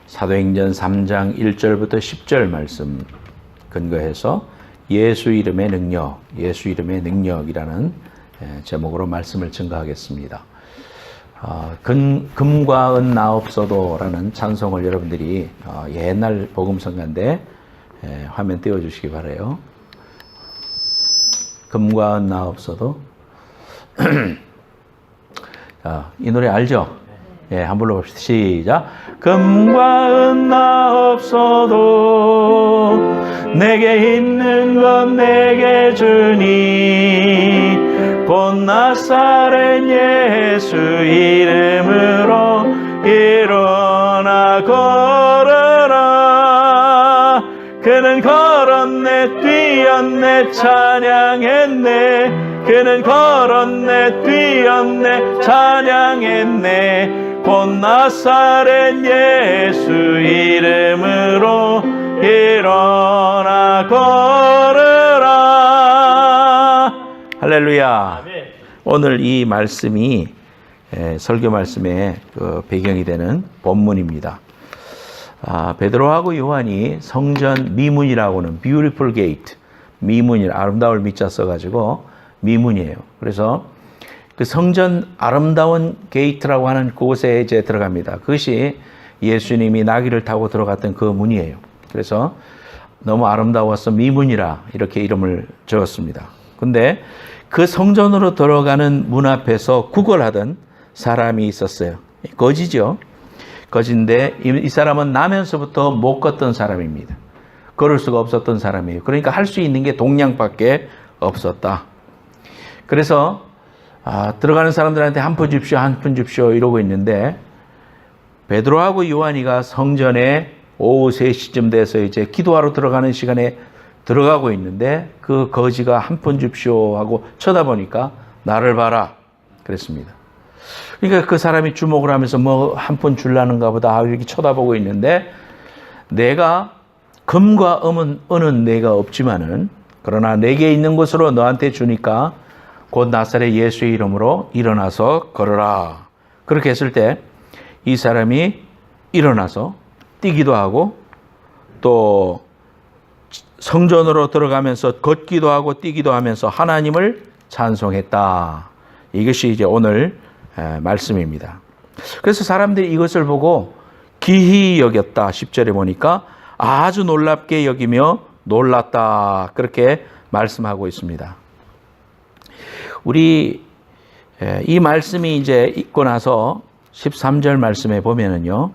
사도행전 3장 1절부터 10절 말씀 근거해서 예수 이름의 능력, 예수 이름의 능력이라는 제목으로 말씀을 증거하겠습니다. 금과 은 나 없어도라는 찬송을 여러분들이 옛날 복음성가인데 화면 띄워주시기 바라요. 금과 은 나 없어도. 자, 이 노래 알죠? 예, 한번 불러봅시다. 시작. 금과 은 나 없어도 내게 있는 건 내게 주니 곧 나사렛 예수 이름으로 일어나 걸어라. 그는 걸었네 뛰었네 찬양했네. 그는 걸었네 뛰었네 찬양했네. 곧 나사렛 예수 이름으로 일어나 걸으라. 할렐루야. 오늘 이 말씀이 설교 말씀의 배경이 되는 본문입니다. 베드로하고 요한이 성전 미문이라고는 beautiful gate, 미문이 아름다울 미자 써가지고 미문이에요. 그래서 그 성전 아름다운 게이트라고 하는 곳에 이제 들어갑니다. 그것이 예수님이 나귀를 타고 들어갔던 그 문이에요. 그래서 너무 아름다워서 미문이라 이렇게 이름을 지었습니다. 근데 그 성전으로 들어가는 문 앞에서 구걸하던 사람이 있었어요. 거지죠. 거지인데 이 사람은 나면서부터 못 걷던 사람입니다. 걸을 수가 없었던 사람이에요. 그러니까 할 수 있는 게 동냥밖에 없었다. 그래서 들어가는 사람들한테 한 푼 줍시오, 한 푼 줍시오 이러고 있는데 베드로하고 요한이가 성전에 오후 3시쯤 돼서 이제 기도하러 들어가는 시간에 들어가고 있는데 그 거지가 한 푼 줍시오 하고 쳐다보니까 나를 봐라 그랬습니다. 그러니까 그 사람이 주목을 하면서 뭐 한 푼 줄라는가 보다 이렇게 쳐다보고 있는데 내가 금과 은은 내가 없지만은 그러나 내게 있는 것으로 너한테 주니까 곧 나사렛 예수의 이름으로 일어나서 걸어라. 그렇게 했을 때 이 사람이 일어나서 뛰기도 하고 또 성전으로 들어가면서 걷기도 하고 뛰기도 하면서 하나님을 찬송했다. 이것이 이제 오늘 말씀입니다. 그래서 사람들이 이것을 보고 기히 여겼다. 10절에 보니까 아주 놀랍게 여기며 놀랐다. 그렇게 말씀하고 있습니다. 우리 이 말씀이 이제 읽고 나서 13절 말씀에 보면은요.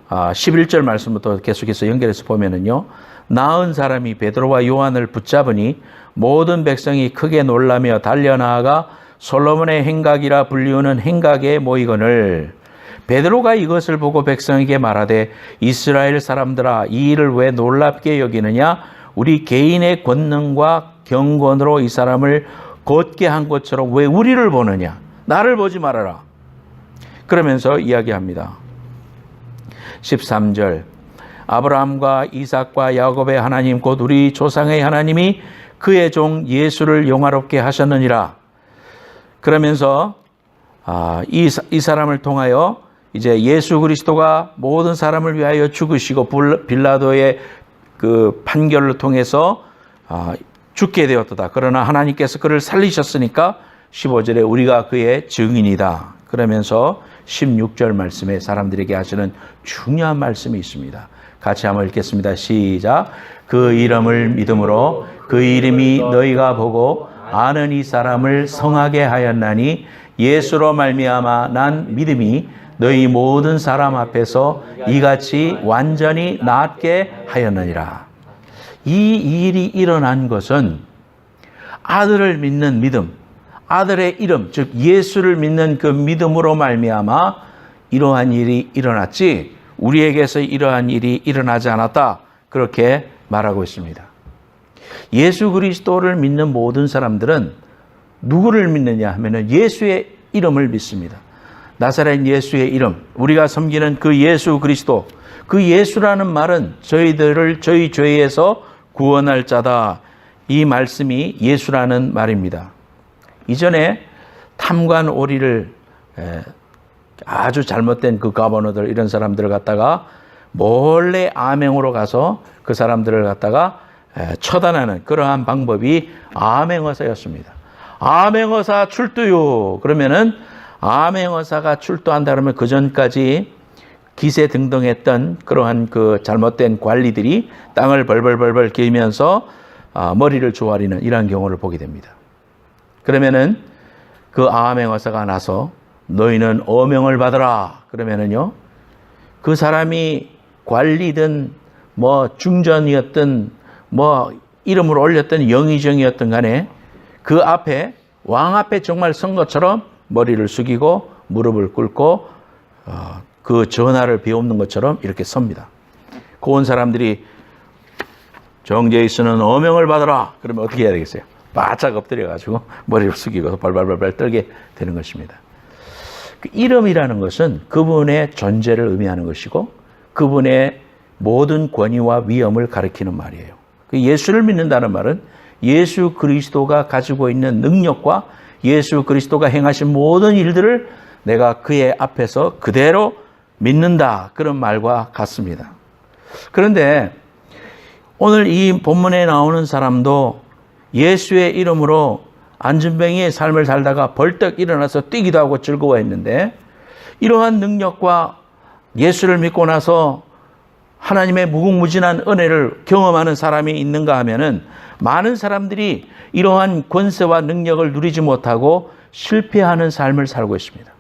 11절 말씀부터 계속해서 연결해서 보면은요. 나은 사람이 베드로와 요한을 붙잡으니 모든 백성이 크게 놀라며 달려나아가 솔로몬의 행각이라 불리우는 행각에 모이거늘 베드로가 이것을 보고 백성에게 말하되 이스라엘 사람들아 이 일을 왜 놀랍게 여기느냐 우리 개인의 권능과 경건으로 이 사람을 걷게 한 것처럼 왜 우리를 보느냐 나를 보지 말아라 그러면서 이야기합니다. 13절 아브라함과 이삭과 야곱의 하나님 곧 우리 조상의 하나님이 그의 종 예수를 영화롭게 하셨느니라. 그러면서 이 사람을 통하여 이제 예수 그리스도가 모든 사람을 위하여 죽으시고 빌라도의 그 판결을 통해서 죽게 되었다. 그러나 하나님께서 그를 살리셨으니까 15절에 우리가 그의 증인이다. 그러면서 16절 말씀에 사람들에게 하시는 중요한 말씀이 있습니다. 같이 한번 읽겠습니다. 시작. 그 이름을 믿음으로 그 이름이 너희가 보고 아는 이 사람을 성하게 하였나니 예수로 말미암아 난 믿음이 너희 모든 사람 앞에서 이같이 완전히 낫게 하였느니라. 이 일이 일어난 것은 아들을 믿는 믿음, 아들의 이름, 즉 예수를 믿는 그 믿음으로 말미암아 이러한 일이 일어났지 우리에게서 이러한 일이 일어나지 않았다. 그렇게 말하고 있습니다. 예수 그리스도를 믿는 모든 사람들은 누구를 믿느냐 하면은 예수의 이름을 믿습니다. 나사렛 예수의 이름, 우리가 섬기는 그 예수 그리스도, 그 예수라는 말은 저희들을 저희 죄에서 구원할 자다. 이 말씀이 예수라는 말입니다. 이전에 탐관 오리를 아주 잘못된 그 가버너들 이런 사람들을 갖다가 몰래 암행으로 가서 그 사람들을 갖다가 처단하는 그러한 방법이 암행어사였습니다. 암행어사 출두요. 그러면은 암행어사가 출두한다 그러면 그 전까지 기세 등등했던 그러한 그 잘못된 관리들이 땅을 벌벌벌벌 기면서 머리를 조아리는 이러한 경우를 보게 됩니다. 그러면은 그 암행어사가 나서 너희는 어명을 받으라. 그러면은요, 그 사람이 관리든 뭐 중전이었든 뭐 이름을 올렸던 영의정이었던 간에 그 앞에 왕 앞에 정말 선 것처럼 머리를 숙이고 무릎을 꿇고 그 전하를 비옵는 것처럼 이렇게 섭니다. 그 온 사람들이 정죄에 있으는 어명을 받으라. 그러면 어떻게 해야 되겠어요? 바짝 엎드려가지고 머리를 숙이고 발발발발 떨게 되는 것입니다. 그 이름이라는 것은 그분의 존재를 의미하는 것이고 그분의 모든 권위와 위엄을 가리키는 말이에요. 그 예수를 믿는다는 말은 예수 그리스도가 가지고 있는 능력과 예수 그리스도가 행하신 모든 일들을 내가 그의 앞에서 그대로 믿는다. 그런 말과 같습니다. 그런데 오늘 이 본문에 나오는 사람도 예수의 이름으로 안진뱅이의 삶을 살다가 벌떡 일어나서 뛰기도 하고 즐거워했는데 이러한 능력과 예수를 믿고 나서 하나님의 무궁무진한 은혜를 경험하는 사람이 있는가 하면은 많은 사람들이 이러한 권세와 능력을 누리지 못하고 실패하는 삶을 살고 있습니다.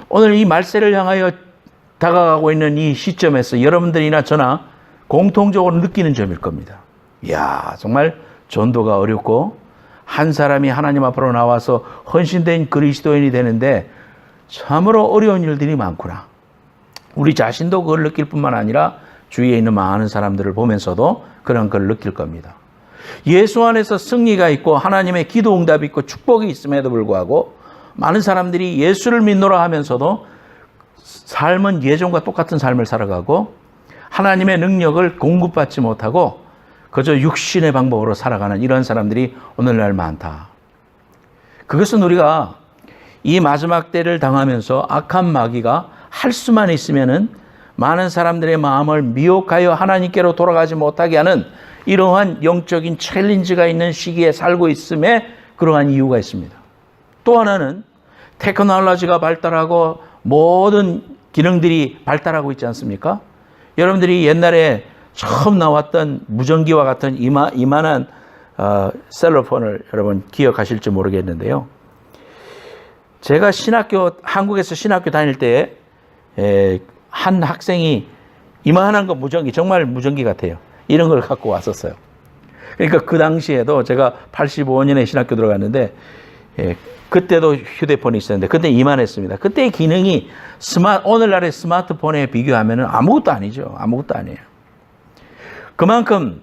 오늘 이 말세를 향하여 다가가고 있는 이 시점에서 여러분들이나 저나 공통적으로 느끼는 점일 겁니다. 이야, 정말 전도가 어렵고 한 사람이 하나님 앞으로 나와서 헌신된 그리스도인이 되는데 참으로 어려운 일들이 많구나. 우리 자신도 그걸 느낄 뿐만 아니라 주위에 있는 많은 사람들을 보면서도 그런 걸 느낄 겁니다. 예수 안에서 승리가 있고 하나님의 기도 응답이 있고 축복이 있음에도 불구하고 많은 사람들이 예수를 믿노라 하면서도 삶은 예전과 똑같은 삶을 살아가고 하나님의 능력을 공급받지 못하고 그저 육신의 방법으로 살아가는 이런 사람들이 오늘날 많다. 그것은 우리가 이 마지막 때를 당하면서 악한 마귀가 할 수만 있으면은 많은 사람들의 마음을 미혹하여 하나님께로 돌아가지 못하게 하는 이러한 영적인 챌린지가 있는 시기에 살고 있음에 그러한 이유가 있습니다. 또 하나는 테크놀로지가 발달하고 모든 기능들이 발달하고 있지 않습니까? 여러분들이 옛날에 처음 나왔던 무전기와 같은 이만한 셀러폰을 여러분 기억하실지 모르겠는데요. 제가 한국에서 신학교 다닐 때 한 학생이 이만한 거 무전기, 정말 무전기 같아요. 이런 걸 갖고 왔었어요. 그러니까 그 당시에도 제가 85년에 신학교 들어갔는데 그때도 휴대폰이 있었는데 그때 이만했습니다. 그때의 기능이 오늘날의 스마트폰에 비교하면 아무것도 아니죠. 아무것도 아니에요. 그만큼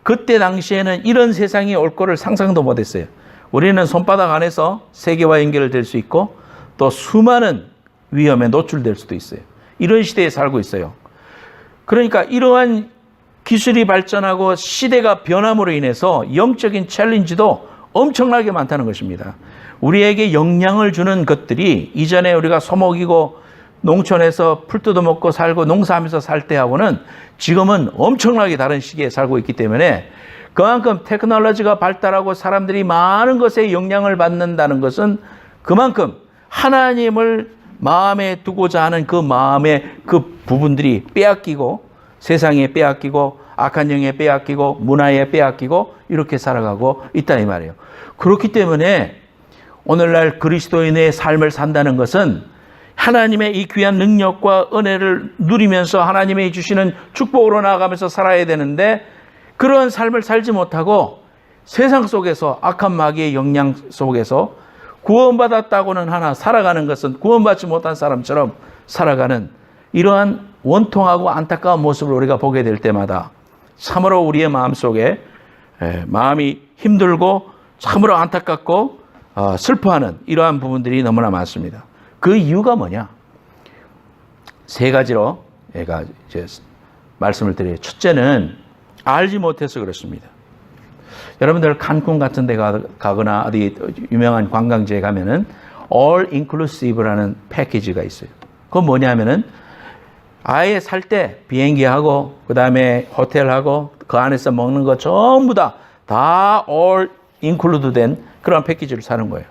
그때 당시에는 이런 세상이 올 거를 상상도 못했어요. 우리는 손바닥 안에서 세계와 연결될 수 있고 또 수많은 위험에 노출될 수도 있어요. 이런 시대에 살고 있어요. 그러니까 이러한 기술이 발전하고 시대가 변함으로 인해서 영적인 챌린지도 엄청나게 많다는 것입니다. 우리에게 영향을 주는 것들이 이전에 우리가 소목이고 농촌에서 풀 뜯어먹고 살고 농사하면서 살 때하고는 지금은 엄청나게 다른 시기에 살고 있기 때문에 그만큼 테크놀로지가 발달하고 사람들이 많은 것에 영향을 받는다는 것은 그만큼 하나님을 마음에 두고자 하는 그 마음의 그 부분들이 빼앗기고 세상에 빼앗기고 악한 영에 빼앗기고 문화에 빼앗기고 이렇게 살아가고 있다 이 말이에요. 그렇기 때문에 오늘날 그리스도인의 삶을 산다는 것은 하나님의 이 귀한 능력과 은혜를 누리면서 하나님이 주시는 축복으로 나아가면서 살아야 되는데 그런 삶을 살지 못하고 세상 속에서 악한 마귀의 영향 속에서 구원받았다고는 하나 살아가는 것은 구원받지 못한 사람처럼 살아가는 이러한 원통하고 안타까운 모습을 우리가 보게 될 때마다 참으로 우리의 마음속에 마음이 힘들고 참으로 안타깝고 슬퍼하는 이러한 부분들이 너무나 많습니다. 그 이유가 뭐냐? 세 가지로 제가 이제 말씀을 드려요. 첫째는 알지 못해서 그렇습니다. 여러분들 칸쿤 같은 데 가거나 어디 유명한 관광지에 가면은 All Inclusive라는 패키지가 있어요. 그건 뭐냐면은 아예 살 때 비행기하고 그 다음에 호텔하고 그 안에서 먹는 거 전부 다 All Include 된 그런 패키지를 사는 거예요.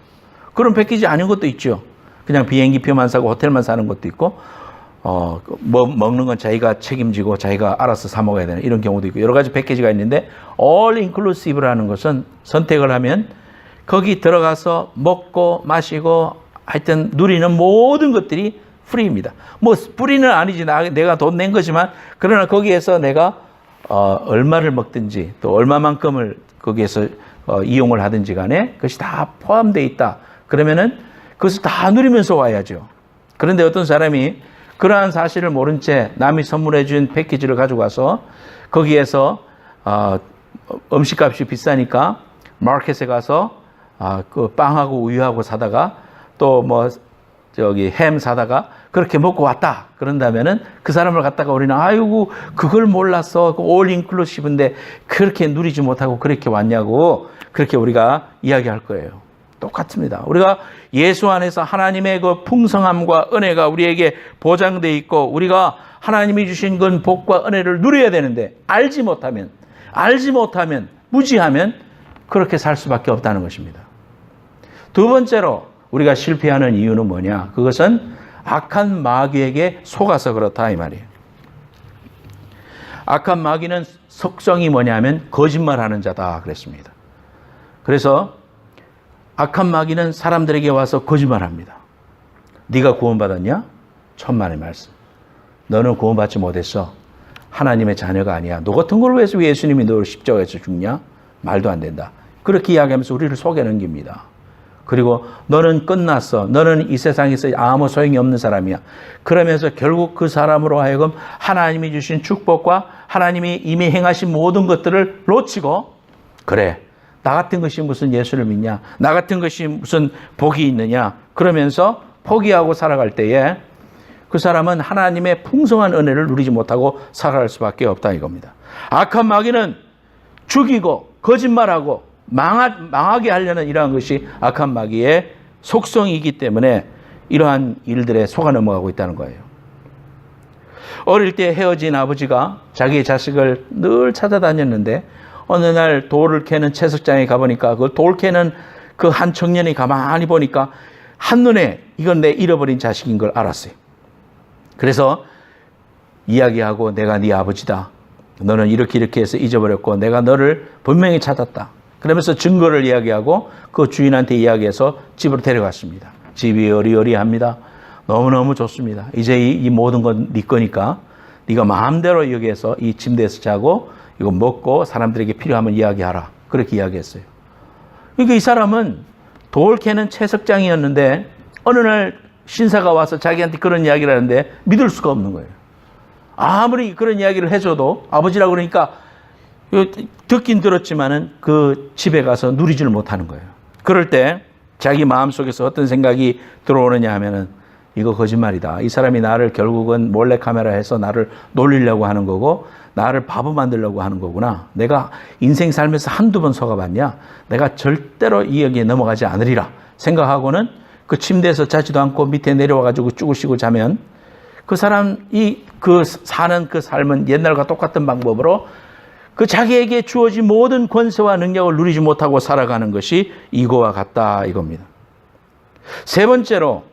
그런 패키지 아닌 것도 있죠. 그냥 비행기표만 사고 호텔만 사는 것도 있고 뭐 먹는 건 자기가 책임지고 자기가 알아서 사 먹어야 되는 이런 경우도 있고 여러 가지 패키지가 있는데 All Inclusive라는 것은 선택을 하면 거기 들어가서 먹고 마시고 하여튼 누리는 모든 것들이 프리입니다. 뭐 프리는 아니지 내가 돈 낸 거지만 그러나 거기에서 내가 얼마를 먹든지 또 얼마만큼을 거기에서 이용을 하든지 간에 그것이 다 포함되어 있다. 그러면은 그것을 다 누리면서 와야죠. 그런데 어떤 사람이 그러한 사실을 모른 채 남이 선물해 준 패키지를 가지고 와서 거기에서 음식값이 비싸니까 마켓에 가서 그 빵하고 우유하고 사다가 또 뭐 햄 사다가 그렇게 먹고 왔다. 그런다면은 그 사람을 갖다가 우리는 아이고 그걸 몰랐어. 올 인클루시브인데 그렇게 누리지 못하고 그렇게 왔냐고 그렇게 우리가 이야기할 거예요. 똑같습니다. 우리가 예수 안에서 하나님의 그 풍성함과 은혜가 우리에게 보장되어 있고 우리가 하나님이 주신 그 복과 은혜를 누려야 되는데 알지 못하면 무지하면 그렇게 살 수밖에 없다는 것입니다. 두 번째로 우리가 실패하는 이유는 뭐냐? 그것은 악한 마귀에게 속아서 그렇다 이 말이에요. 악한 마귀는 속성이 뭐냐면 거짓말하는 자다 그랬습니다. 그래서 악한 마귀는 사람들에게 와서 거짓말합니다. 네가 구원받았냐? 천만의 말씀. 너는 구원받지 못했어. 하나님의 자녀가 아니야. 너 같은 걸 위해서 예수님이 너를 십자가에서 죽냐? 말도 안 된다. 그렇게 이야기하면서 우리를 속여 넘깁니다. 그리고 너는 끝났어. 너는 이 세상에서 아무 소용이 없는 사람이야. 그러면서 결국 그 사람으로 하여금 하나님이 주신 축복과 하나님이 이미 행하신 모든 것들을 놓치고 그래. 나 같은 것이 무슨 예수를 믿냐? 나 같은 것이 무슨 복이 있느냐? 그러면서 포기하고 살아갈 때에 그 사람은 하나님의 풍성한 은혜를 누리지 못하고 살아갈 수밖에 없다 이겁니다. 악한 마귀는 죽이고 거짓말하고 망하게 하려는 이러한 것이 악한 마귀의 속성이기 때문에 이러한 일들에 속아 넘어가고 있다는 거예요. 어릴 때 헤어진 아버지가 자기의 자식을 늘 찾아다녔는데 어느 날 돌을 캐는 채석장에 가보니까 그 돌 캐는 그 한 청년이 가만히 보니까 한눈에 이건 내 잃어버린 자식인 걸 알았어요. 그래서 이야기하고 내가 네 아버지다. 너는 이렇게 해서 잊어버렸고 내가 너를 분명히 찾았다. 그러면서 증거를 이야기하고 그 주인한테 이야기해서 집으로 데려갔습니다. 집이 어리어리합니다. 너무너무 좋습니다. 이제 이 모든 건 네 거니까 네가 마음대로 여기에서 이 침대에서 자고 이거 먹고 사람들에게 필요하면 이야기하라. 그렇게 이야기했어요. 그러니까 이 사람은 돌 캐는 채석장이었는데 어느 날 신사가 와서 자기한테 그런 이야기를 하는데 믿을 수가 없는 거예요. 아무리 그런 이야기를 해줘도 아버지라고 그러니까 듣긴 들었지만은 그 집에 가서 누리지를 못하는 거예요. 그럴 때 자기 마음속에서 어떤 생각이 들어오느냐 하면은 이거 거짓말이다. 이 사람이 나를 결국은 몰래카메라 해서 나를 놀리려고 하는 거고 나를 바보 만들려고 하는 거구나. 내가 인생 살면서 한두 번 속아봤냐? 내가 절대로 이 여기에 넘어가지 않으리라 생각하고는 그 침대에서 자지도 않고 밑에 내려와가지고 쭈구시고 자면 그 사람이 사는 그 삶은 옛날과 똑같은 방법으로 그 자기에게 주어진 모든 권세와 능력을 누리지 못하고 살아가는 것이 이거와 같다 이겁니다. 세 번째로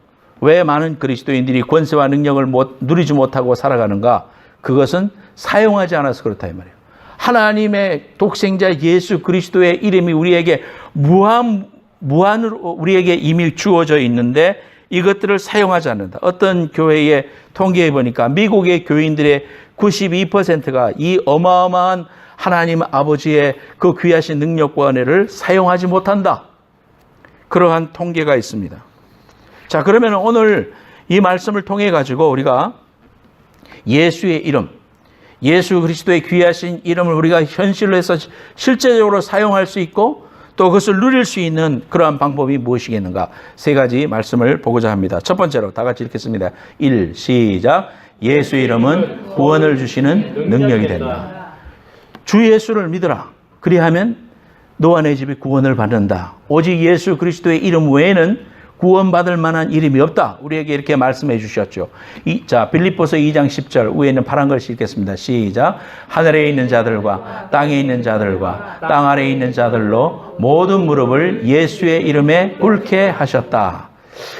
왜 많은 그리스도인들이 권세와 능력을 누리지 못하고 살아가는가? 그것은 사용하지 않아서 그렇다 이 말이에요. 하나님의 독생자 예수 그리스도의 이름이 우리에게 무한으로 우리에게 이미 주어져 있는데 이것들을 사용하지 않는다. 어떤 교회의 통계에 보니까 미국의 교인들의 92%가 이 어마어마한 하나님 아버지의 그 귀하신 능력과 은혜를 사용하지 못한다. 그러한 통계가 있습니다. 자, 그러면 오늘 이 말씀을 통해 가지고 우리가 예수의 이름, 예수 그리스도의 귀하신 이름을 우리가 현실로 해서 실제적으로 사용할 수 있고 또 그것을 누릴 수 있는 그러한 방법이 무엇이겠는가? 세 가지 말씀을 보고자 합니다. 첫 번째로 다 같이 읽겠습니다. 1, 시작. 예수 이름은 구원을 주시는 능력이 된다. 주 예수를 믿으라. 그리하면 너와 내 집이 구원을 받는다. 오직 예수 그리스도의 이름 외에는 구원받을 만한 이름이 없다. 우리에게 이렇게 말씀해 주셨죠. 자, 빌립보서 2장 10절 위에 있는 파란 글씨 읽겠습니다. 시작. 하늘에 있는 자들과 땅에 있는 자들과 땅 아래에 있는 자들로 모든 무릎을 예수의 이름에 꿇게 하셨다.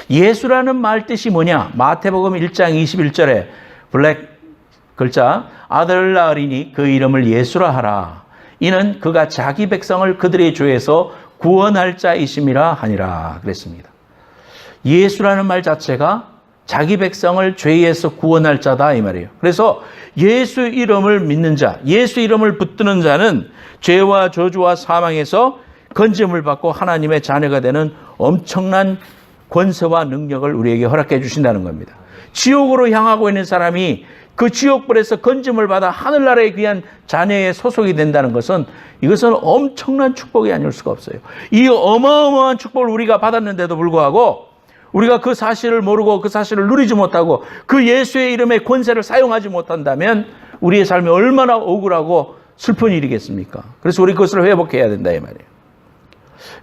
예수라는 말 뜻이 뭐냐? 마태복음 1장 21절에 블랙 글자 아들 낳으리니 그 이름을 예수라 하라. 이는 그가 자기 백성을 그들의 죄에서 구원할 자이심이라 하니라 그랬습니다. 예수라는 말 자체가 자기 백성을 죄에서 구원할 자다 이 말이에요. 그래서 예수 이름을 믿는 자, 예수 이름을 붙드는 자는 죄와 저주와 사망에서 건짐을 받고 하나님의 자녀가 되는 엄청난 권세와 능력을 우리에게 허락해 주신다는 겁니다. 지옥으로 향하고 있는 사람이 그 지옥불에서 건짐을 받아 하늘나라에 귀한 자녀의 소속이 된다는 것은 이것은 엄청난 축복이 아닐 수가 없어요. 이 어마어마한 축복을 우리가 받았는데도 불구하고 우리가 그 사실을 모르고 그 사실을 누리지 못하고 그 예수의 이름의 권세를 사용하지 못한다면 우리의 삶이 얼마나 억울하고 슬픈 일이겠습니까? 그래서 우리 그것을 회복해야 된다 이 말이에요.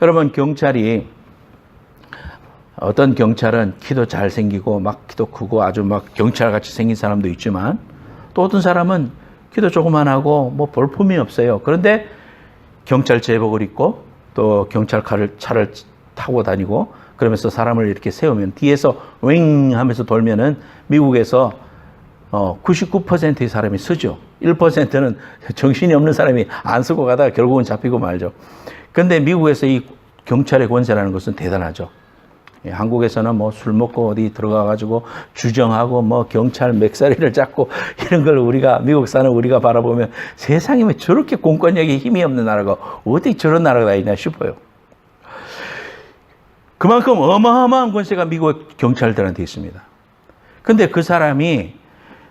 여러분, 어떤 경찰은 키도 잘생기고 막 키도 크고 아주 막 경찰같이 생긴 사람도 있지만 또 어떤 사람은 키도 조그만하고 뭐 볼품이 없어요. 그런데 경찰 제복을 입고 또 차를 타고 다니고 그러면서 사람을 이렇게 세우면 뒤에서 윙 하면서 돌면은 미국에서 99%의 사람이 쓰죠. 1%는 정신이 없는 사람이 안 쓰고 가다가 결국은 잡히고 말죠. 그런데 미국에서 이 경찰의 권세라는 것은 대단하죠. 한국에서는 뭐 술 먹고 어디 들어가가지고 주정하고 뭐 경찰 맥사리를 잡고 이런 걸 미국 사는 우리가 바라보면 세상에 왜 저렇게 공권력에 힘이 없는 나라가 어떻게 저런 나라가 있나 싶어요. 그만큼 어마어마한 권세가 미국 경찰들한테 있습니다. 근데 그 사람이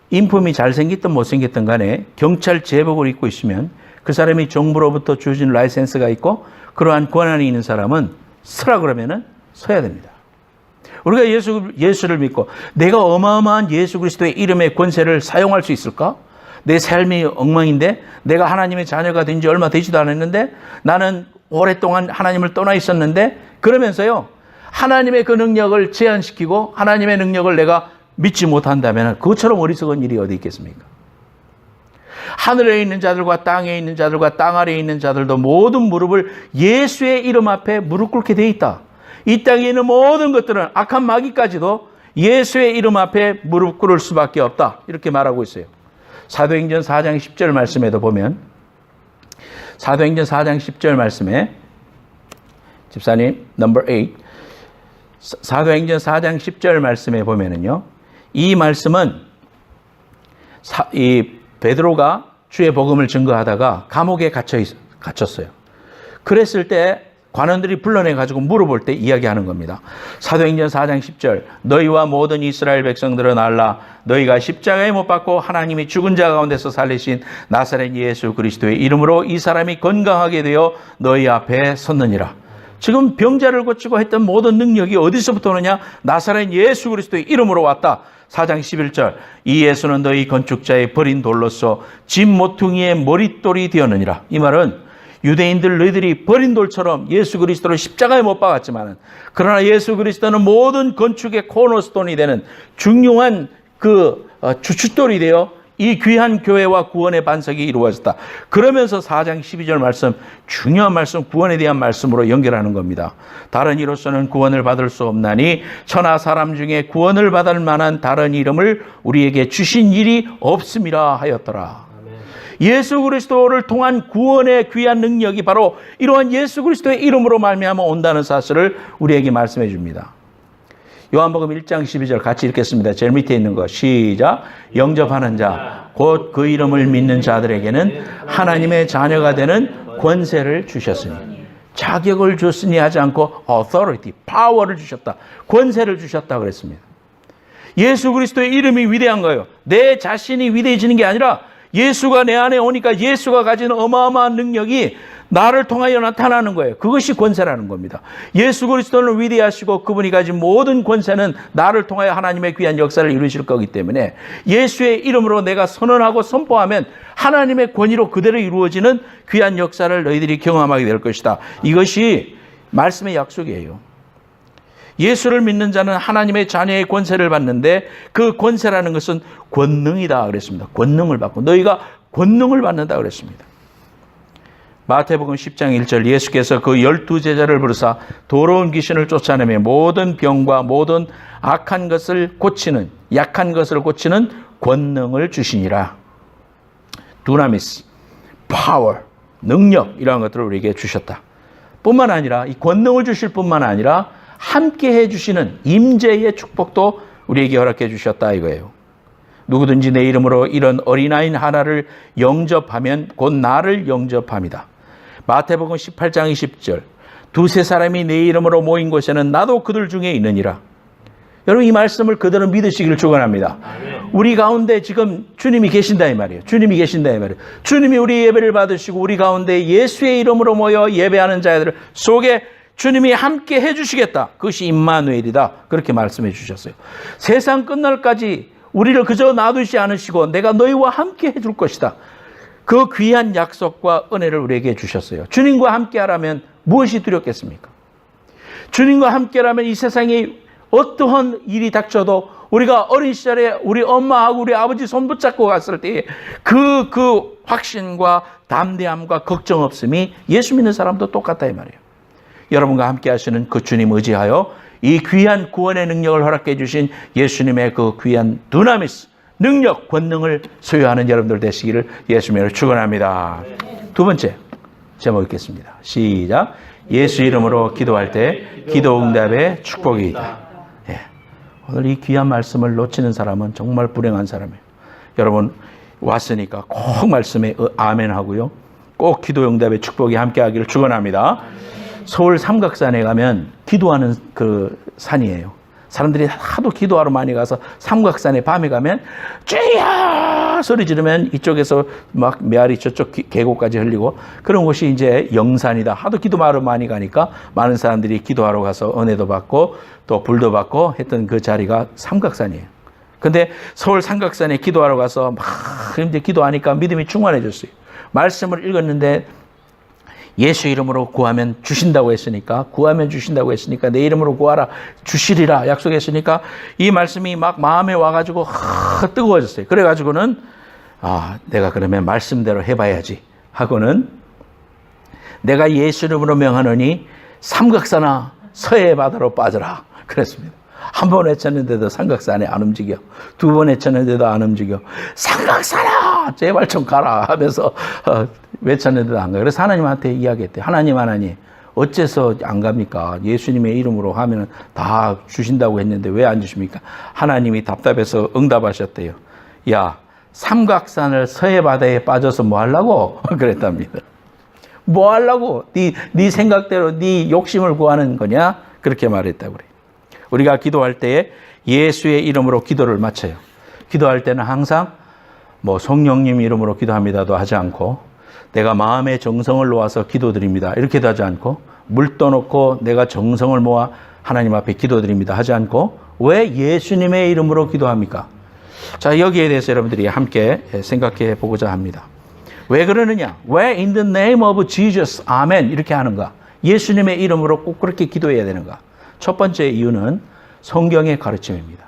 인품이 잘생겼든 못생겼든 간에 경찰 제복을 입고 있으면 그 사람이 정부로부터 주어진 라이센스가 있고 그러한 권한이 있는 사람은 서라 그러면은 서야 됩니다. 우리가 예수를 믿고 내가 어마어마한 예수 그리스도의 이름의 권세를 사용할 수 있을까? 내 삶이 엉망인데 내가 하나님의 자녀가 된 지 얼마 되지도 않았는데 나는 오랫동안 하나님을 떠나 있었는데 그러면서요 하나님의 그 능력을 제한시키고 하나님의 능력을 내가 믿지 못한다면 그것처럼 어리석은 일이 어디 있겠습니까? 하늘에 있는 자들과 땅에 있는 자들과 땅 아래에 있는 자들도 모든 무릎을 예수의 이름 앞에 무릎 꿇게 돼 있다. 이 땅에 있는 모든 것들은 악한 마귀까지도 예수의 이름 앞에 무릎 꿇을 수밖에 없다. 이렇게 말하고 있어요. 사도행전 4장 10절 말씀에도 보면 사도행전 4장 10절 말씀에 집사님 넘버 8 사도행전 4장 10절 말씀에 보면은요. 이 말씀은 이 베드로가 주의 복음을 증거하다가 감옥에 갇혔어요. 그랬을 때 관원들이 불러내가지고 물어볼 때 이야기하는 겁니다. 사도행전 4장 10절 너희와 모든 이스라엘 백성들은 알라 너희가 십자가에 못 박고 하나님이 죽은 자 가운데서 살리신 나사렛 예수 그리스도의 이름으로 이 사람이 건강하게 되어 너희 앞에 섰느니라. 지금 병자를 고치고 했던 모든 능력이 어디서부터 오느냐? 나사렛 예수 그리스도의 이름으로 왔다. 4장 11절 이 예수는 너희 건축자의 버린 돌로서 집 모퉁이의 머릿돌이 되었느니라. 이 말은 유대인들 너희들이 버린 돌처럼 예수 그리스도를 십자가에 못 박았지만 그러나 예수 그리스도는 모든 건축의 코너스톤이 되는 중요한 그 주춧돌이 되어 이 귀한 교회와 구원의 반석이 이루어졌다. 그러면서 4장 12절 말씀 중요한 말씀 구원에 대한 말씀으로 연결하는 겁니다. 다른 이로서는 구원을 받을 수 없나니 천하 사람 중에 구원을 받을 만한 다른 이름을 우리에게 주신 일이 없음이라 하였더라. 예수 그리스도를 통한 구원의 귀한 능력이 바로 이러한 예수 그리스도의 이름으로 말미암아 온다는 사실을 우리에게 말씀해 줍니다. 요한복음 1장 12절 같이 읽겠습니다. 제일 밑에 있는 거 시작. 영접하는 자 곧 그 이름을 믿는 자들에게는 하나님의 자녀가 되는 권세를 주셨으니 자격을 줬으니 하지 않고 authority, 파워를 주셨다. 권세를 주셨다 그랬습니다. 예수 그리스도의 이름이 위대한 거예요. 내 자신이 위대해지는 게 아니라 예수가 내 안에 오니까 예수가 가진 어마어마한 능력이 나를 통하여 나타나는 거예요. 그것이 권세라는 겁니다. 예수 그리스도는 위대하시고 그분이 가진 모든 권세는 나를 통하여 하나님의 귀한 역사를 이루실 거기 때문에 예수의 이름으로 내가 선언하고 선포하면 하나님의 권위로 그대로 이루어지는 귀한 역사를 너희들이 경험하게 될 것이다. 이것이 말씀의 약속이에요. 예수를 믿는 자는 하나님의 자녀의 권세를 받는데 그 권세라는 것은 권능이다 그랬습니다. 권능을 받고 너희가 권능을 받는다 그랬습니다. 마태복음 10장 1절 예수께서 그 12제자를 부르사 더러운 귀신을 쫓아내며 모든 병과 모든 악한 것을 고치는 약한 것을 고치는 권능을 주시니라. 두나미스, 파워, 능력 이러한 것들을 우리에게 주셨다. 뿐만 아니라 이 권능을 주실 뿐만 아니라 함께 해주시는 임재의 축복도 우리에게 허락해 주셨다 이거예요. 누구든지 내 이름으로 이런 어린아이 하나를 영접하면 곧 나를 영접함이다. 마태복음 18장 20절 두세 사람이 내 이름으로 모인 곳에는 나도 그들 중에 있느니라. 여러분 이 말씀을 그대로 믿으시기를 축원합니다. 우리 가운데 지금 주님이 계신다 이 말이에요. 주님이 계신다 이 말이에요. 주님이 우리 예배를 받으시고 우리 가운데 예수의 이름으로 모여 예배하는 자들 속에 주님이 함께 해주시겠다. 그것이 임마누엘이다. 그렇게 말씀해 주셨어요. 세상 끝날까지 우리를 그저 놔두지 않으시고 내가 너희와 함께 해줄 것이다. 그 귀한 약속과 은혜를 우리에게 주셨어요. 주님과 함께하라면 무엇이 두렵겠습니까? 주님과 함께라면 이 세상에 어떠한 일이 닥쳐도 우리가 어린 시절에 우리 엄마하고 우리 아버지 손 붙잡고 갔을 때 그 확신과 담대함과 걱정 없음이 예수 믿는 사람도 똑같다 이 말이에요. 여러분과 함께 하시는 그 주님 의지하여 이 귀한 구원의 능력을 허락해 주신 예수님의 그 귀한 두나미스 능력, 권능을 소유하는 여러분들 되시기를 예수님으로 축원합니다. 두 번째 제목 읽겠습니다. 시작. 예수 이름으로 기도할 때 기도 응답의 축복이 있다. 예. 오늘 이 귀한 말씀을 놓치는 사람은 정말 불행한 사람이에요. 여러분 왔으니까 꼭 말씀에 아멘 하고요. 꼭 기도 응답의 축복이 함께 하기를 축원합니다. 서울 삼각산에 가면 기도하는 그 산이에요. 사람들이 하도 기도하러 많이 가서 삼각산에 밤에 가면 쥐야 소리 지르면 이쪽에서 막 메아리 저쪽 계곡까지 흘리고 그런 곳이 이제 영산이다. 하도 기도하러 많이 가니까 많은 사람들이 기도하러 가서 은혜도 받고 또 불도 받고 했던 그 자리가 삼각산이에요. 근데 서울 삼각산에 기도하러 가서 막 이제 기도하니까 믿음이 충만해졌어요. 말씀을 읽었는데 예수 이름으로 구하면 주신다고 했으니까 구하면 주신다고 했으니까 내 이름으로 구하라 주시리라 약속했으니까 이 말씀이 막 마음에 와가지고 뜨거워졌어요. 그래가지고는 내가 그러면 말씀대로 해봐야지 하고는 내가 예수 이름으로 명하노니 삼각산아 서해 바다로 빠져라 그랬습니다. 한 번 외쳤는데도 삼각산에 안 움직여. 두 번 외쳤는데도 안 움직여. 삼각산아 제발 좀 가라 하면서 외쳤는데도 안 가요. 그래서 하나님한테 이야기했대요. 하나님 어째서 안 갑니까? 예수님의 이름으로 하면 다 주신다고 했는데 왜 안 주십니까? 하나님이 답답해서 응답하셨대요. 야 삼각산을 서해 바다에 빠져서 뭐 하려고? 그랬답니다. 뭐 하려고? 네 생각대로 네 욕심을 구하는 거냐? 그렇게 말했다고 그래요. 우리가 기도할 때에 예수의 이름으로 기도를 마쳐요. 기도할 때는 항상 뭐 성령님 이름으로 기도합니다도 하지 않고 내가 마음의 정성을 놓아서 기도드립니다 이렇게도 하지 않고 물 떠놓고 내가 정성을 모아 하나님 앞에 기도드립니다 하지 않고 왜 예수님의 이름으로 기도합니까? 자, 여기에 대해서 여러분들이 함께 생각해 보고자 합니다. 왜 그러느냐? 왜 in the name of Jesus, 아멘 이렇게 하는가? 예수님의 이름으로 꼭 그렇게 기도해야 되는가? 첫 번째 이유는 성경의 가르침입니다.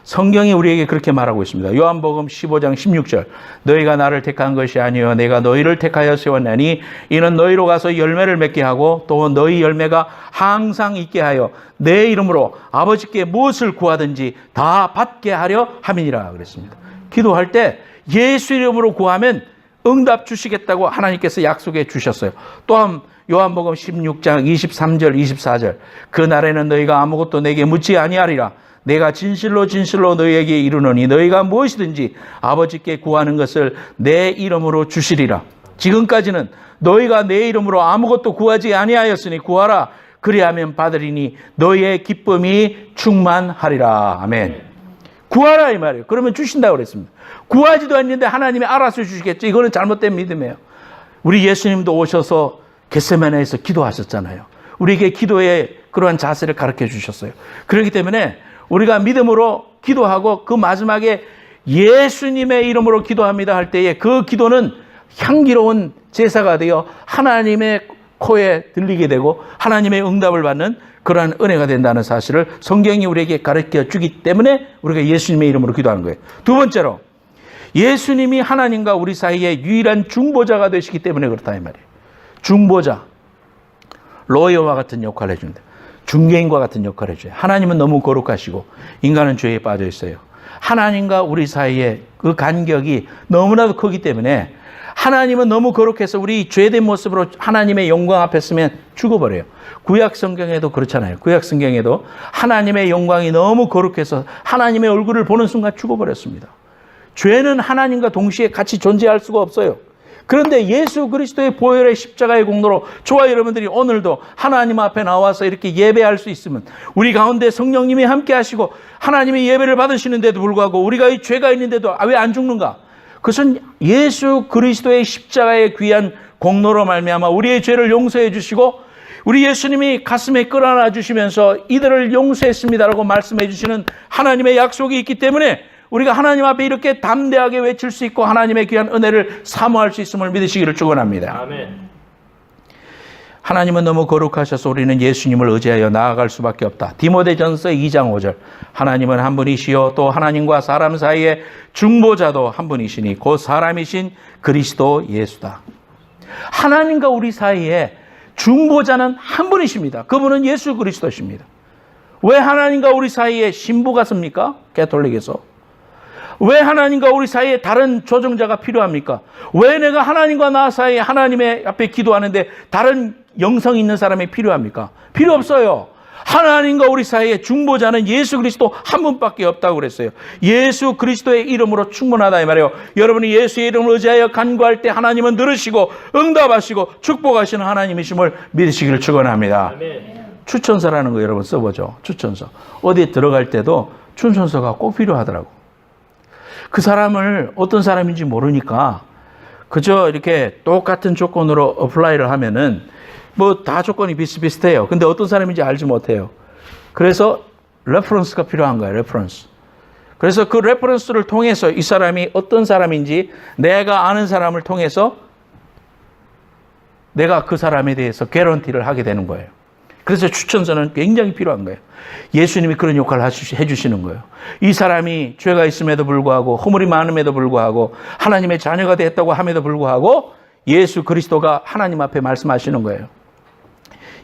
성경이 우리에게 그렇게 말하고 있습니다. 요한복음 15장 16절 너희가 나를 택한 것이 아니요 내가 너희를 택하여 세웠나니 이는 너희로 가서 열매를 맺게 하고 또 너희 열매가 항상 있게 하여 내 이름으로 아버지께 무엇을 구하든지 다 받게 하려 함이니라 그랬습니다. 기도할 때 예수 이름으로 구하면 응답 주시겠다고 하나님께서 약속해 주셨어요. 또한 요한복음 16장 23절 24절 그 날에는 너희가 아무것도 내게 묻지 아니하리라 내가 진실로 진실로 너희에게 이르노니 너희가 무엇이든지 아버지께 구하는 것을 내 이름으로 주시리라. 지금까지는 너희가 내 이름으로 아무것도 구하지 아니하였으니 구하라 그리하면 받으리니 너희의 기쁨이 충만하리라. 아멘. 구하라 이 말이에요. 그러면 주신다고 그랬습니다. 구하지도 않는데 하나님이 알아서 주시겠죠. 이거는 잘못된 믿음이에요. 우리 예수님도 오셔서 겟세마네에서 기도하셨잖아요. 우리에게 기도의 그러한 자세를 가르쳐 주셨어요. 그렇기 때문에 우리가 믿음으로 기도하고 그 마지막에 예수님의 이름으로 기도합니다 할 때에 그 기도는 향기로운 제사가 되어 하나님의 코에 들리게 되고 하나님의 응답을 받는 그러한 은혜가 된다는 사실을 성경이 우리에게 가르쳐 주기 때문에 우리가 예수님의 이름으로 기도하는 거예요. 두 번째로 예수님이 하나님과 우리 사이에 유일한 중보자가 되시기 때문에 그렇다 이 말이에요. 중보자, 로이어와 같은 역할을 해준다. 중개인과 같은 역할을 해줘요. 하나님은 너무 거룩하시고 인간은 죄에 빠져 있어요. 하나님과 우리 사이에 그 간격이 너무나도 크기 때문에 하나님은 너무 거룩해서 우리 죄된 모습으로 하나님의 영광 앞에 서면 죽어버려요. 구약 성경에도 그렇잖아요. 구약 성경에도 하나님의 영광이 너무 거룩해서 하나님의 얼굴을 보는 순간 죽어버렸습니다. 죄는 하나님과 동시에 같이 존재할 수가 없어요. 그런데 예수 그리스도의 보혈의 십자가의 공로로 저와 여러분들이 오늘도 하나님 앞에 나와서 이렇게 예배할 수 있으면 우리 가운데 성령님이 함께 하시고 하나님의 예배를 받으시는데도 불구하고 우리가 이 죄가 있는데도 왜 안 죽는가? 그것은 예수 그리스도의 십자가의 귀한 공로로 말미암아 우리의 죄를 용서해 주시고 우리 예수님이 가슴에 끌어안아 주시면서 이들을 용서했습니다라고 말씀해 주시는 하나님의 약속이 있기 때문에 우리가 하나님 앞에 이렇게 담대하게 외칠 수 있고 하나님의 귀한 은혜를 사모할 수 있음을 믿으시기를 축원합니다. 아멘. 하나님은 너무 거룩하셔서 우리는 예수님을 의지하여 나아갈 수밖에 없다. 디모데전서 2장 5절. 하나님은 한 분이시요 또 하나님과 사람 사이에 중보자도 한 분이시니 곧 사람이신 그리스도 예수다. 하나님과 우리 사이에 중보자는 한 분이십니다. 그분은 예수 그리스도십니다. 왜 하나님과 우리 사이에 신부가 섭니까? 가톨릭에서. 왜 하나님과 우리 사이에 다른 조정자가 필요합니까? 왜 내가 하나님과 나 사이에 하나님의 앞에 기도하는데 다른 영성 있는 사람이 필요합니까? 필요 없어요. 하나님과 우리 사이에 중보자는 예수 그리스도 한 분밖에 없다고 그랬어요. 예수 그리스도의 이름으로 충분하다 이 말이에요. 여러분이 예수의 이름을 의지하여 간구할 때 하나님은 들으시고 응답하시고 축복하시는 하나님이심을 믿으시기를 축원합니다. 아멘. 추천서라는 거 여러분 써보죠. 추천서. 어디에 들어갈 때도 추천서가 꼭 필요하더라고. 그 사람을 어떤 사람인지 모르니까 그저 이렇게 똑같은 조건으로 어플라이를 하면은 뭐 다 조건이 비슷비슷해요. 근데 어떤 사람인지 알지 못해요. 그래서 레퍼런스가 필요한 거예요. 레퍼런스. 그래서 그 레퍼런스를 통해서 이 사람이 어떤 사람인지 내가 아는 사람을 통해서 내가 그 사람에 대해서 개런티를 하게 되는 거예요. 그래서 추천서는 굉장히 필요한 거예요. 예수님이 그런 역할을 해주시는 거예요. 이 사람이 죄가 있음에도 불구하고 허물이 많음에도 불구하고 하나님의 자녀가 됐다고 함에도 불구하고 예수 그리스도가 하나님 앞에 말씀하시는 거예요.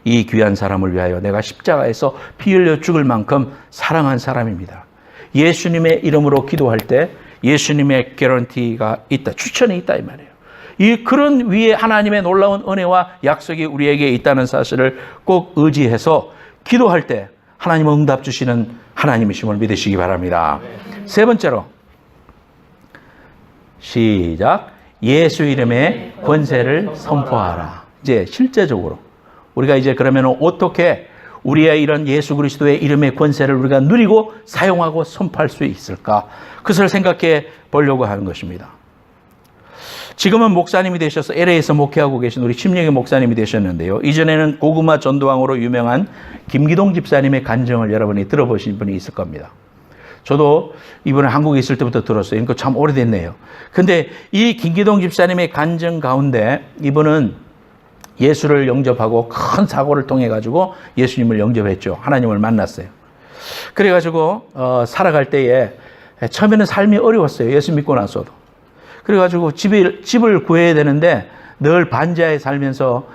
이 귀한 사람을 위하여 내가 십자가에서 피 흘려 죽을 만큼 사랑한 사람입니다. 예수님의 이름으로 기도할 때 예수님의 개런티가 있다. 추천이 있다 이 말이에요. 이 그런 위에 하나님의 놀라운 은혜와 약속이 우리에게 있다는 사실을 꼭 의지해서 기도할 때 하나님은 응답 주시는 하나님이심을 믿으시기 바랍니다. 세 번째로 시작. 예수 이름의 권세를 선포하라. 이제 실제적으로 우리가 이제 그러면 어떻게 우리의 이런 예수 그리스도의 이름의 권세를 우리가 누리고 사용하고 선포할 수 있을까? 그것을 생각해 보려고 하는 것입니다. 지금은 목사님이 되셔서 LA에서 목회하고 계신 우리 심령의 목사님이 되셨는데요. 이전에는 고구마 전도왕으로 유명한 김기동 집사님의 간증을 여러분이 들어보신 분이 있을 겁니다. 저도 이번에 한국에 있을 때부터 들었어요. 그러니까 참 오래됐네요. 근데 이 김기동 집사님의 간증 가운데 이분은 예수를 영접하고 큰 사고를 통해 가지고 예수님을 영접했죠. 하나님을 만났어요. 그래가지고 살아갈 때에 처음에는 삶이 어려웠어요. 예수 믿고 나서도. 그래가지고 집을 구해야 되는데 늘 반지하에 살면서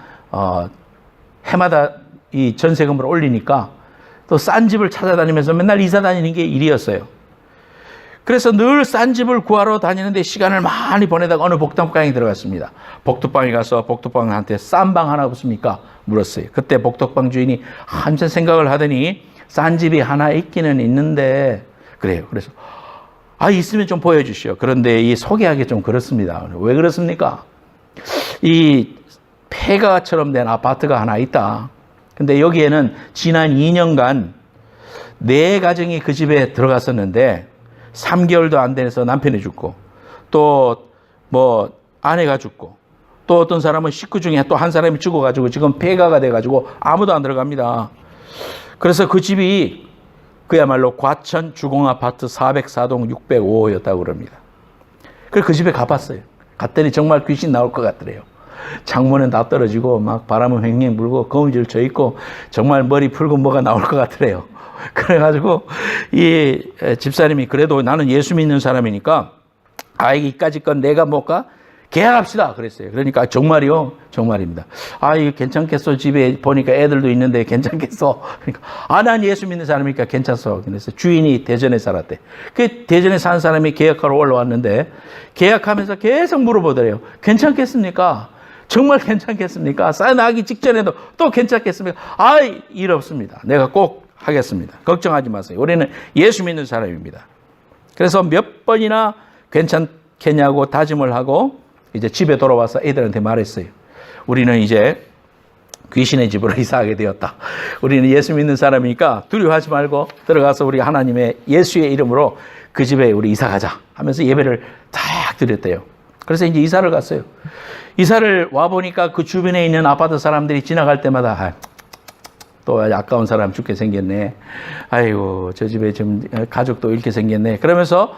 해마다 이 전세금을 올리니까 또 싼 집을 찾아다니면서 맨날 이사 다니는 게 일이었어요. 그래서 늘 싼 집을 구하러 다니는데 시간을 많이 보내다가 어느 복덕방에 들어갔습니다. 복덕방에 가서 복덕방한테 싼 방 하나 없습니까? 물었어요. 그때 복덕방 주인이 한참 생각을 하더니 싼 집이 하나 있기는 있는데 그래요. 그래서 있으면 좀 보여주시오. 그런데 이 소개하기 좀 그렇습니다. 왜 그렇습니까? 이 폐가처럼 된 아파트가 하나 있다. 근데 여기에는 지난 2년간 4가정이 그 집에 들어갔었는데 3개월도 안 돼서 남편이 죽고 또 뭐 아내가 죽고 또 어떤 사람은 식구 중에 또 한 사람이 죽어가지고 지금 폐가가 돼가지고 아무도 안 들어갑니다. 그래서 그 집이 그야말로 과천 주공아파트 404동 605호였다고 그럽니다. 그래서 그 집에 가봤어요. 갔더니 정말 귀신 나올 것 같더래요. 창문은 다 떨어지고 막 바람은 횡행 불고 거미줄 쳐 있고 정말 머리 풀고 뭐가 나올 것 같더래요. 그래가지고 이 집사님이 그래도 나는 예수 믿는 사람이니까 이까짓 건 내가 못 가? 계약합시다 그랬어요. 그러니까 정말이요? 정말입니다. 이거 괜찮겠어? 집에 보니까 애들도 있는데 괜찮겠어? 그러니까 난 예수 믿는 사람이니까 괜찮소. 그래서 주인이 대전에 살았대. 그 대전에 사는 사람이 계약하러 올라왔는데 계약하면서 계속 물어보더래요. 괜찮겠습니까? 정말 괜찮겠습니까? 사인하기 직전에도 또 괜찮겠습니까? 일 없습니다. 내가 꼭 하겠습니다. 걱정하지 마세요. 우리는 예수 믿는 사람입니다. 그래서 몇 번이나 괜찮겠냐고 다짐을 하고 이제 집에 돌아와서 애들한테 말했어요. 우리는 이제 귀신의 집으로 이사하게 되었다. 우리는 예수 믿는 사람이니까 두려워하지 말고 들어가서 우리 하나님의 예수의 이름으로 그 집에 우리 이사 가자 하면서 예배를 딱 드렸대요. 그래서 이제 이사를 갔어요. 이사를 와보니까 그 주변에 있는 아파트 사람들이 지나갈 때마다 또 아까운 사람 죽게 생겼네. 아이고 저 집에 좀 가족도 잃게 생겼네. 그러면서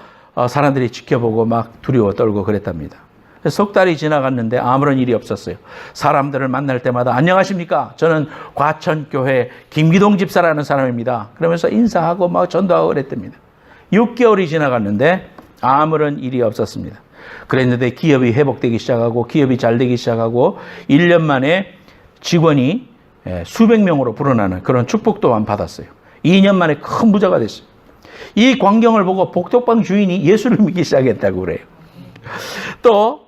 사람들이 지켜보고 막 두려워 떨고 그랬답니다. 석 달이 지나갔는데 아무런 일이 없었어요. 사람들을 만날 때마다 안녕하십니까? 저는 과천교회 김기동 집사라는 사람입니다. 그러면서 인사하고 막 전도하고 그랬답니다. 6개월이 지나갔는데 아무런 일이 없었습니다. 그랬는데 기업이 회복되기 시작하고 기업이 잘 되기 시작하고 1년 만에 직원이 수백 명으로 불어나는 그런 축복도 받았어요. 2년 만에 큰 부자가 됐어요. 이 광경을 보고 복덕방 주인이 예수를 믿기 시작했다고 그래요. 또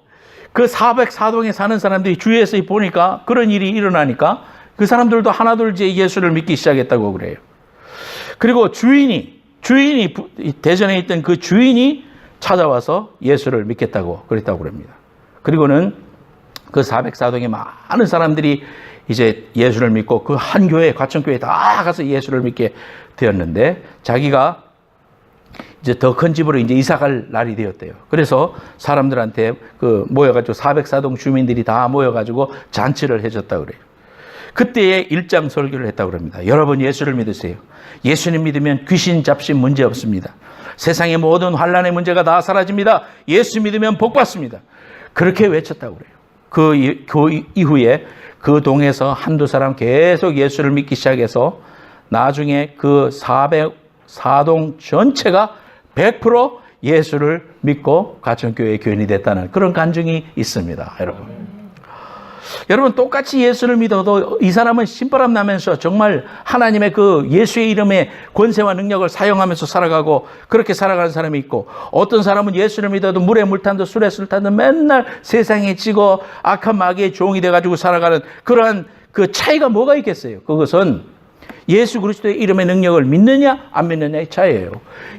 그 404동에 사는 사람들이 주위에서 보니까 그런 일이 일어나니까 그 사람들도 하나둘 이제 예수를 믿기 시작했다고 그래요. 그리고 주인이 대전에 있던 그 주인이 찾아와서 예수를 믿겠다고 그랬다고 그럽니다. 그리고는 그 404동에 많은 사람들이 이제 예수를 믿고 그 한 교회, 과천교회에 다 가서 예수를 믿게 되었는데 자기가 이제 더 큰 집으로 이제 이사 갈 날이 되었대요. 그래서 사람들한테 모여가지고 404동 주민들이 다 모여가지고 잔치를 해줬다고 그래요. 그때에 일장 설교를 했다고 그럽니다. 여러분 예수를 믿으세요. 예수님 믿으면 귀신 잡신 문제 없습니다. 세상의 모든 환난의 문제가 다 사라집니다. 예수 믿으면 복 받습니다. 그렇게 외쳤다고 그래요. 그 이후에 그 동에서 한두 사람 계속 예수를 믿기 시작해서 나중에 그 404동 전체가 100% 예수를 믿고 과천교회의 교인이 됐다는 그런 간증이 있습니다. 여러분 똑같이 예수를 믿어도 이 사람은 신바람 나면서 정말 하나님의 그 예수의 이름의 권세와 능력을 사용하면서 살아가고 그렇게 살아가는 사람이 있고 어떤 사람은 예수를 믿어도 물에 물 탄 듯 술에 술 탄 듯 맨날 세상에 지고 악한 마귀의 종이 돼가지고 살아가는 그러한 그 차이가 뭐가 있겠어요? 그것은 예수 그리스도의 이름의 능력을 믿느냐 안 믿느냐의 차이예요.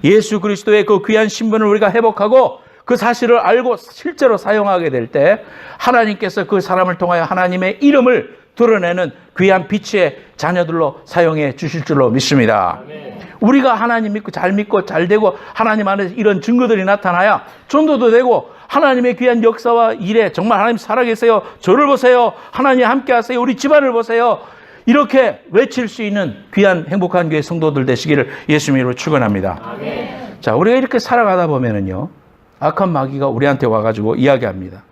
예수 그리스도의 그 귀한 신분을 우리가 회복하고 그 사실을 알고 실제로 사용하게 될 때 하나님께서 그 사람을 통하여 하나님의 이름을 드러내는 귀한 빛의 자녀들로 사용해 주실 줄로 믿습니다. 아멘. 우리가 하나님 믿고 잘 되고 하나님 안에서 이런 증거들이 나타나야 전도도 되고 하나님의 귀한 역사와 일에 정말 하나님 살아계세요. 저를 보세요. 하나님 함께 하세요. 우리 집안을 보세요. 이렇게 외칠 수 있는 귀한 행복한 교회 성도들 되시기를 예수님 이름으로 축원합니다. 아멘. 자, 우리가 이렇게 살아가다 보면은요. 악한 마귀가 우리한테 와가지고 이야기합니다.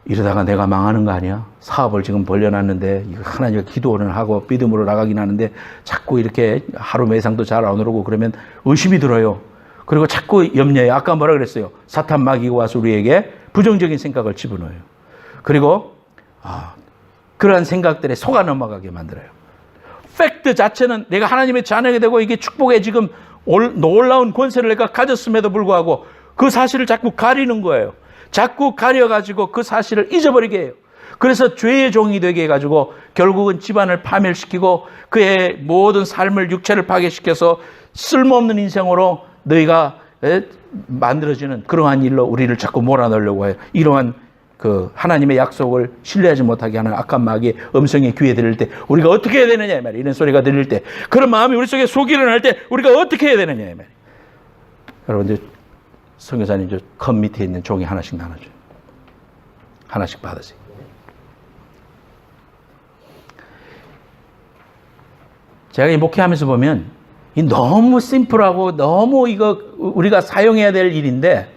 이러다가 내가 망하는 거 아니야? 사업을 지금 벌려놨는데 하나님과 기도를 하고 믿음으로 나가긴 하는데 자꾸 이렇게 하루 매상도 잘 안 오르고 그러면 의심이 들어요. 그리고 자꾸 염려해요. 아까 뭐라 그랬어요? 사탄 마귀가 와서 우리에게 부정적인 생각을 집어넣어요. 그리고 그러한 생각들에 속아 넘어가게 만들어요. 팩트 자체는 내가 하나님의 자녀가 되고 이게 축복에 지금 놀라운 권세를 내가 가졌음에도 불구하고 그 사실을 자꾸 가리는 거예요. 자꾸 가려가지고 그 사실을 잊어버리게 해요. 그래서 죄의 종이 되게 해가지고 결국은 집안을 파멸시키고 그의 모든 삶을 육체를 파괴시켜서 쓸모없는 인생으로 너희가 만들어지는 그러한 일로 우리를 자꾸 몰아넣으려고 해요. 이러한 그 하나님의 약속을 신뢰하지 못하게 하는 악한 마귀의 음성에 귀에 들릴 때 우리가 어떻게 해야 되느냐 이 말이에요. 이런 소리가 들릴 때 그런 마음이 우리 속에 속이 일어날 때 우리가 어떻게 해야 되느냐 이 말이에요. 여러분 이제 선교사님 저 컵 밑에 있는 종이 하나씩 나눠줘요. 하나씩 받으세요. 제가 이 목회하면서 보면 이 너무 심플하고 너무 이거 우리가 사용해야 될 일인데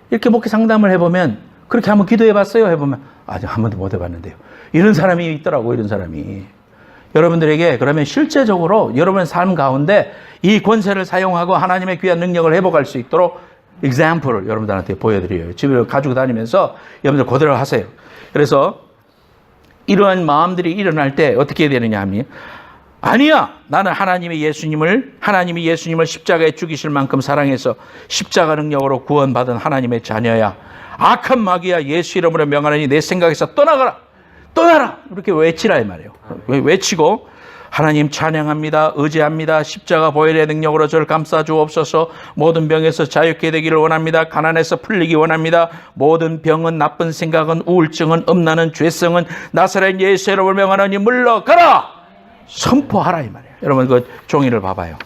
이렇게 목회 상담을 해보면 그렇게 한번 기도해 봤어요? 해보면 아직 한 번도 못 해봤는데요. 이런 사람이 있더라고, 이런 사람이. 여러분들에게 그러면 실제적으로 여러분의 삶 가운데 이 권세를 사용하고 하나님의 귀한 능력을 회복할 수 있도록 example을 여러분들한테 보여드려요. 집에 가지고 다니면서 여러분들 그대로 하세요. 그래서 이러한 마음들이 일어날 때 어떻게 되느냐 하면, 아니야, 나는 하나님이 예수님을 십자가에 죽이실 만큼 사랑해서 십자가 능력으로 구원받은 하나님의 자녀야. 악한 마귀야, 예수 이름으로 명하노니 내 생각에서 떠나라. 이렇게 외치라 이 말이에요. 외치고 하나님 찬양합니다. 의지합니다. 십자가 보혈의 능력으로 저를 감싸 주옵소서. 모든 병에서 자유케 되기를 원합니다. 가난에서 풀리기 원합니다. 모든 병은, 나쁜 생각은, 우울증은, 음란은, 죄성은 나사렛 예수 이름으로 명하노니 물러가라. 선포하라 이 말이에요. 여러분 그 종이를 봐봐요.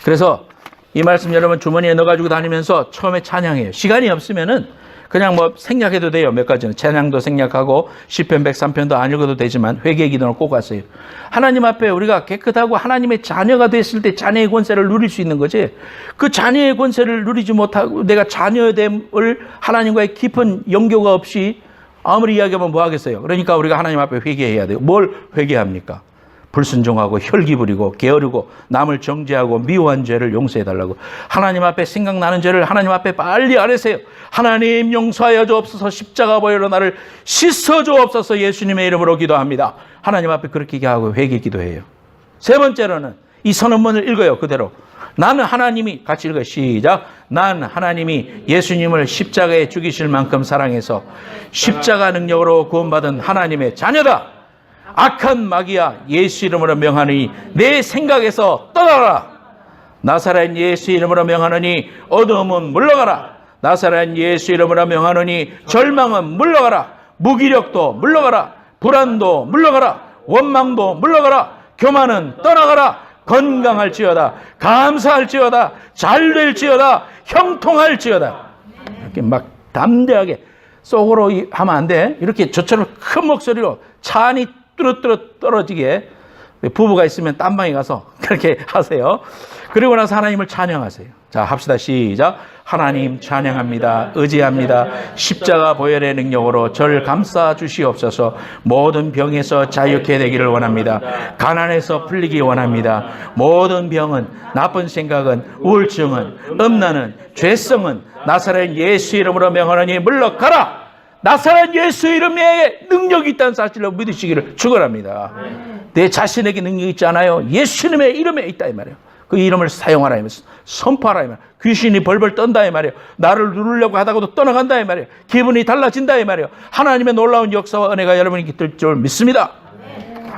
그래서 이 말씀 여러분 주머니에 넣어가지고 다니면서 처음에 찬양해요. 시간이 없으면은 그냥 뭐 생략해도 돼요. 몇 가지는. 찬양도 생략하고 시편 103편도 안 읽어도 되지만 회개 기도는 꼭 하세요. 하나님 앞에 우리가 깨끗하고 하나님의 자녀가 됐을 때 자녀의 권세를 누릴 수 있는 거지. 그 자녀의 권세를 누리지 못하고 내가 자녀됨을 하나님과의 깊은 연교가 없이 아무리 이야기하면 뭐 하겠어요. 그러니까 우리가 하나님 앞에 회개해야 돼요. 뭘 회개합니까? 불순종하고 혈기 부리고 게으르고 남을 정죄하고 미워한 죄를 용서해달라고. 하나님 앞에 생각나는 죄를 하나님 앞에 빨리 아뢰세요. 하나님 용서하여 주옵소서. 십자가 보혈로 나를 씻어 주옵소서. 예수님의 이름으로 기도합니다. 하나님 앞에 그렇게 하고 회개 기도해요. 세 번째로는 이 선언문을 읽어요. 그대로. 나는 하나님이, 같이 읽어요. 시작. 난 하나님이 예수님을 십자가에 죽이실 만큼 사랑해서 십자가 능력으로 구원받은 하나님의 자녀다. 악한 마귀야, 예수 이름으로 명하니 내 생각에서 떠나라. 나사렛 예수 이름으로 명하노니 어두움은 물러가라. 나사렛 예수 이름으로 명하노니 절망은 물러가라. 무기력도 물러가라. 불안도 물러가라. 원망도 물러가라. 교만은 떠나가라. 건강할지어다. 감사할지어다. 잘될지어다. 형통할지어다. 이렇게 막 담대하게 속으로 하면 안 돼. 이렇게 저처럼 큰 목소리로 차 안이 뚜렷뚜렷 떨어지게. 부부가 있으면 딴방에 가서 그렇게 하세요. 그리고 나서 하나님을 찬양하세요. 자, 합시다. 시작. 하나님 찬양합니다. 의지합니다. 십자가 보혈의 능력으로 저를 감싸 주시옵소서. 모든 병에서 자유케 되기를 원합니다. 가난에서 풀리기 원합니다. 모든 병은, 나쁜 생각은, 우울증은, 음란은, 죄성은 나사렛 예수 이름으로 명하노니 물러가라. 나사렛 예수 이름에 능력이 있다는 사실을 믿으시기를 축원합니다. 내 자신에게 능력이 있지 않아요. 예수님의 이름에 있다 이 말이에요. 그 이름을 사용하라 이 말이에요. 선포하라 이 말이에요. 귀신이 벌벌 떤다 이 말이에요. 나를 누르려고 하다가도 떠나간다 이 말이에요. 기분이 달라진다 이 말이에요. 하나님의 놀라운 역사와 은혜가 여러분에게 깃들 줄 믿습니다.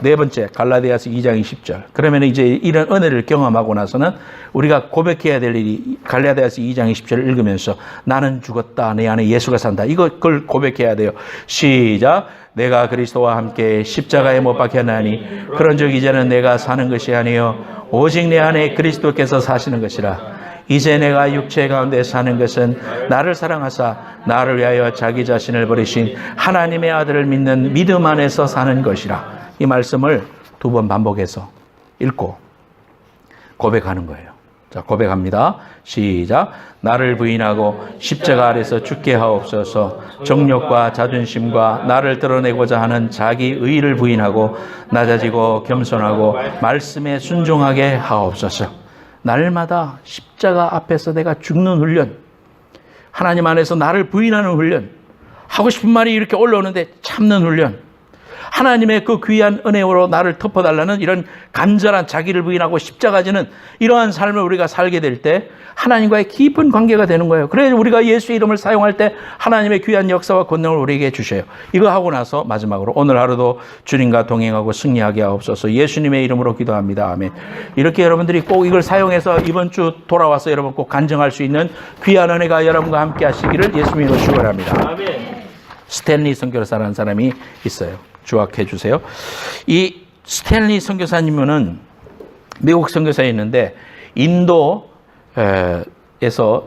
네 번째, 갈라디아서 2장 20절. 그러면 이제 이런 은혜를 경험하고 나서는 우리가 고백해야 될 일이, 갈라디아서 2장 20절을 읽으면서 나는 죽었다, 내 안에 예수가 산다. 그걸 고백해야 돼요. 시작. 내가 그리스도와 함께 십자가에 못 박혔나니 그런즉 이제는 내가 사는 것이 아니요 오직 내 안에 그리스도께서 사시는 것이라. 이제 내가 육체 가운데 사는 것은 나를 사랑하사 나를 위하여 자기 자신을 버리신 하나님의 아들을 믿는 믿음 안에서 사는 것이라. 이 말씀을 두 번 반복해서 읽고 고백하는 거예요. 자, 고백합니다. 시작. 나를 부인하고 십자가 아래서 죽게 하옵소서. 정욕과 자존심과 나를 드러내고자 하는 자기 의의를 부인하고 낮아지고 겸손하고 말씀에 순종하게 하옵소서. 날마다 십자가 앞에서 내가 죽는 훈련, 하나님 안에서 나를 부인하는 훈련, 하고 싶은 말이 이렇게 올라오는데 참는 훈련, 하나님의 그 귀한 은혜로 나를 덮어달라는 이런 간절한 자기를 부인하고 십자가 지는 이러한 삶을 우리가 살게 될 때 하나님과의 깊은 관계가 되는 거예요. 그래서 우리가 예수 이름을 사용할 때 하나님의 귀한 역사와 권능을 우리에게 주셔요. 이거 하고 나서 마지막으로 오늘 하루도 주님과 동행하고 승리하게 하옵소서. 예수님의 이름으로 기도합니다. 아멘. 이렇게 여러분들이 꼭 이걸 사용해서 이번 주 돌아와서 여러분 꼭 간증할 수 있는 귀한 은혜가 여러분과 함께 하시기를 예수님으로 축원합니다. 아멘. 스탠리 선교사라는 사람이 있어요. 주학해 주세요. 이 스탠리 선교사님은 미국 선교사에 있는데 인도에서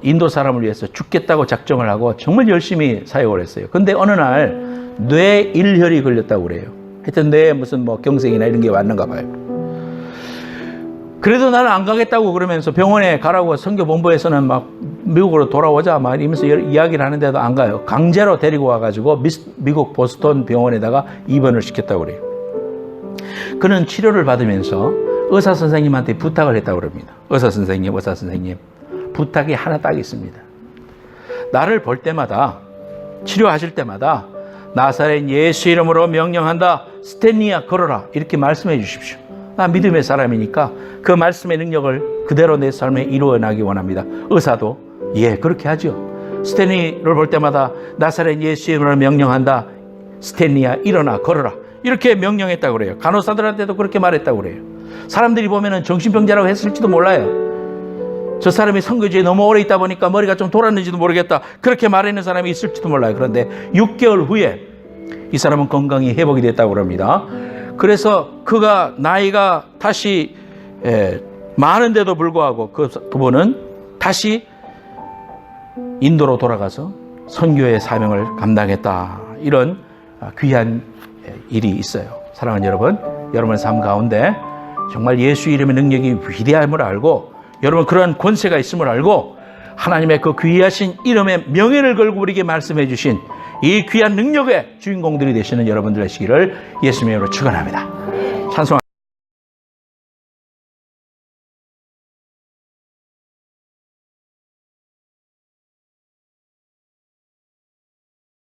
인도 사람을 위해서 죽겠다고 작정을 하고 정말 열심히 사역을 했어요. 근데 어느 날 뇌일혈이 걸렸다고 그래요. 하여튼 뇌에 무슨 뭐 경색이나 이런 게 왔는가 봐요. 그래도 나는 안 가겠다고 그러면서 병원에 가라고 선교본부에서는 막 미국으로 돌아오자 막 이러면서 이야기를 하는데도 안 가요. 강제로 데리고 와가지고 미국 보스턴 병원에다가 입원을 시켰다고 그래요. 그는 치료를 받으면서 의사 선생님한테 부탁을 했다고 그럽니다. 의사 선생님, 부탁이 하나 딱 있습니다. 나를 볼 때마다, 치료하실 때마다 나사렛 예수 이름으로 명령한다. 스탠리야 걸어라. 이렇게 말씀해 주십시오. 나 믿음의 사람이니까 그 말씀의 능력을 그대로 내 삶에 이루어나기 원합니다. 의사도 예 그렇게 하죠. 스탠리를 볼 때마다 나사렛 예수 이름으로 명령한다. 스탠리야 일어나 걸어라. 이렇게 명령했다고 그래요. 간호사들한테도 그렇게 말했다고 그래요. 사람들이 보면은 정신병자라고 했을지도 몰라요. 저 사람이 선교지에 너무 오래 있다 보니까 머리가 좀 돌았는지도 모르겠다. 그렇게 말하는 사람이 있을지도 몰라요. 그런데 6개월 후에 이 사람은 건강이 회복이 됐다고 합니다. 그래서 그가 나이가 다시 많은데도 불구하고 그분은 다시 인도로 돌아가서 선교의 사명을 감당했다. 이런 귀한 일이 있어요. 사랑하는 여러분, 여러분의 삶 가운데 정말 예수 이름의 능력이 위대함을 알고 여러분 그러한 권세가 있음을 알고 하나님의 그 귀하신 이름의 명예를 걸고 우리에게 말씀해 주신 이 귀한 능력의 주인공들이 되시는 여러분들 되시기를 예수님의 이름으로 축원합니다.